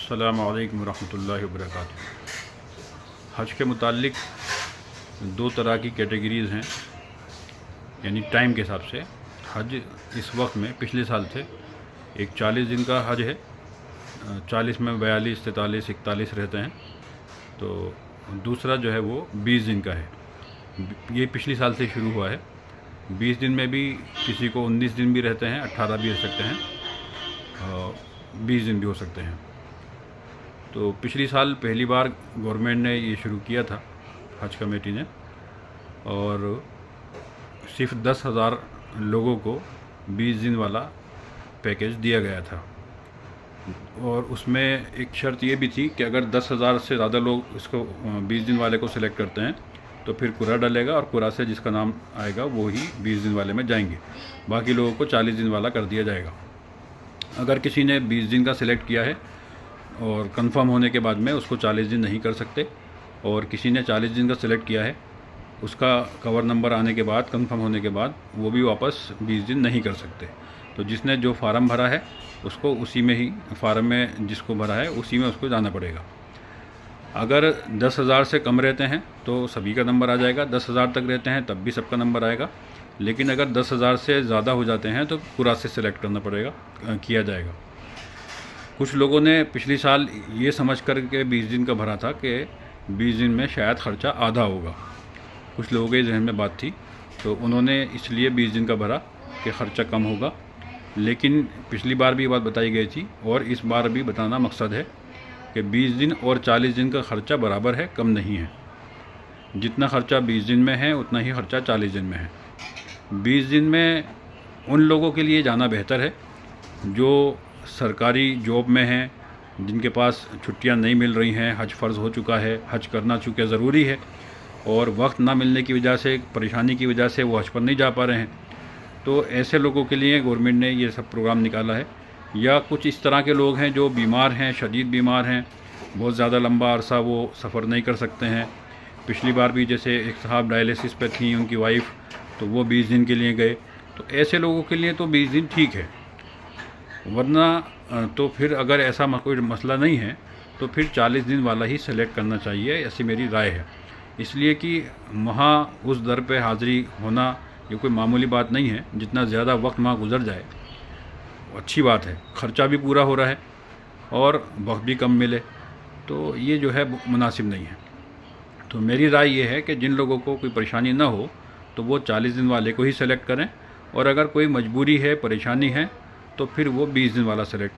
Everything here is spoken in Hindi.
अस्सलामु अलैकुम रहमतुल्लाहि व बरकातुहू। हज के मुताल्लिक दो तरह की कैटेगरीज़ हैं, यानी टाइम के हिसाब से। हज इस वक्त में पिछले साल से एक 40 दिन का हज है, 40 में 42, 43, 41 रहते हैं। तो दूसरा जो है वो 20 दिन का है। ये पिछले साल से शुरू हुआ है। 20 दिन में भी किसी को 19 दिन भी रहते हैं, 18 भी रह सकते हैं, 20 दिन भी हो सकते हैं। तो पिछली साल पहली बार गवर्नमेंट ने ये शुरू किया था, हज कमेटी ने, और सिर्फ 10,000 लोगों को 20 दिन वाला पैकेज दिया गया था। और उसमें एक शर्त ये भी थी कि अगर 10,000 से ज़्यादा लोग इसको 20 दिन वाले को सिलेक्ट करते हैं तो फिर कुरा डलेगा, और कुरा से जिसका नाम आएगा वो ही 20 दिन वाले में जाएंगे। बाकी लोगों को 40 दिन वाला कर दिया जाएगा। अगर किसी ने 20 दिन का सिलेक्ट किया है और कंफर्म होने के बाद में उसको 40 दिन नहीं कर सकते, और किसी ने 40 दिन का सिलेक्ट किया है, उसका कवर नंबर आने के बाद, कंफर्म होने के बाद, वो भी वापस 20 दिन नहीं कर सकते। तो जिसने जो फार्म भरा है उसको उसी में ही, फार्म में जिसको भरा है उसी में उसको जाना पड़ेगा। अगर 10,000 से कम रहते हैं तो सभी का नंबर आ जाएगा, 10,000 तक रहते हैं तब भी सबका नंबर आएगा। लेकिन अगर 10,000 से ज़्यादा हो जाते हैं तो पूरा से सिलेक्ट करना पड़ेगा, किया जाएगा। कुछ लोगों ने पिछली साल ये समझ कर के 20 दिन का भरा था कि 20 दिन में शायद ख़र्चा आधा होगा। कुछ लोगों के जहन में बात थी, तो उन्होंने इसलिए 20 दिन का भरा कि ख़र्चा कम होगा। लेकिन पिछली बार भी ये बात बताई गई थी, और इस बार भी बताना मकसद है कि 20 दिन और 40 दिन का ख़र्चा बराबर है, कम नहीं है। जितना ख़र्चा 20 दिन में है उतना ही ख़र्चा 40 दिन में है। 20 दिन में उन लोगों के लिए जाना बेहतर है जो सरकारी जॉब में हैं, जिनके पास छुट्टियां नहीं मिल रही हैं, हज फ़र्ज़ हो चुका है, हज करना चूँकि ज़रूरी है, और वक्त ना मिलने की वजह से, परेशानी की वजह से वो हज पर नहीं जा पा रहे हैं। तो ऐसे लोगों के लिए गवर्नमेंट ने ये सब प्रोग्राम निकाला है। या कुछ इस तरह के लोग हैं जो बीमार हैं, शदीद बीमार हैं, बहुत ज़्यादा लंबा अरसा वो सफ़र नहीं कर सकते हैं। पिछली बार भी जैसे एक साहब डायलिसिस पे थी, उनकी वाइफ, तो वो 20 दिन के लिए गए। तो ऐसे लोगों के लिए तो 20 दिन ठीक है, वरना तो फिर अगर ऐसा कोई मसला नहीं है तो फिर 40 दिन वाला ही सेलेक्ट करना चाहिए, ऐसी मेरी राय है। इसलिए कि वहाँ उस दर पे हाज़िरी होना ये कोई मामूली बात नहीं है। जितना ज़्यादा वक्त वहाँ गुजर जाए अच्छी बात है, ख़र्चा भी पूरा हो रहा है और वक्त भी कम मिले, तो ये जो है मुनासिब नहीं है। तो मेरी राय ये है कि जिन लोगों को कोई परेशानी ना हो तो वो 40 दिन वाले को ही सेलेक्ट करें, और अगर कोई मजबूरी है, परेशानी है, तो फिर वो 20 दिन वाला सेलेक्ट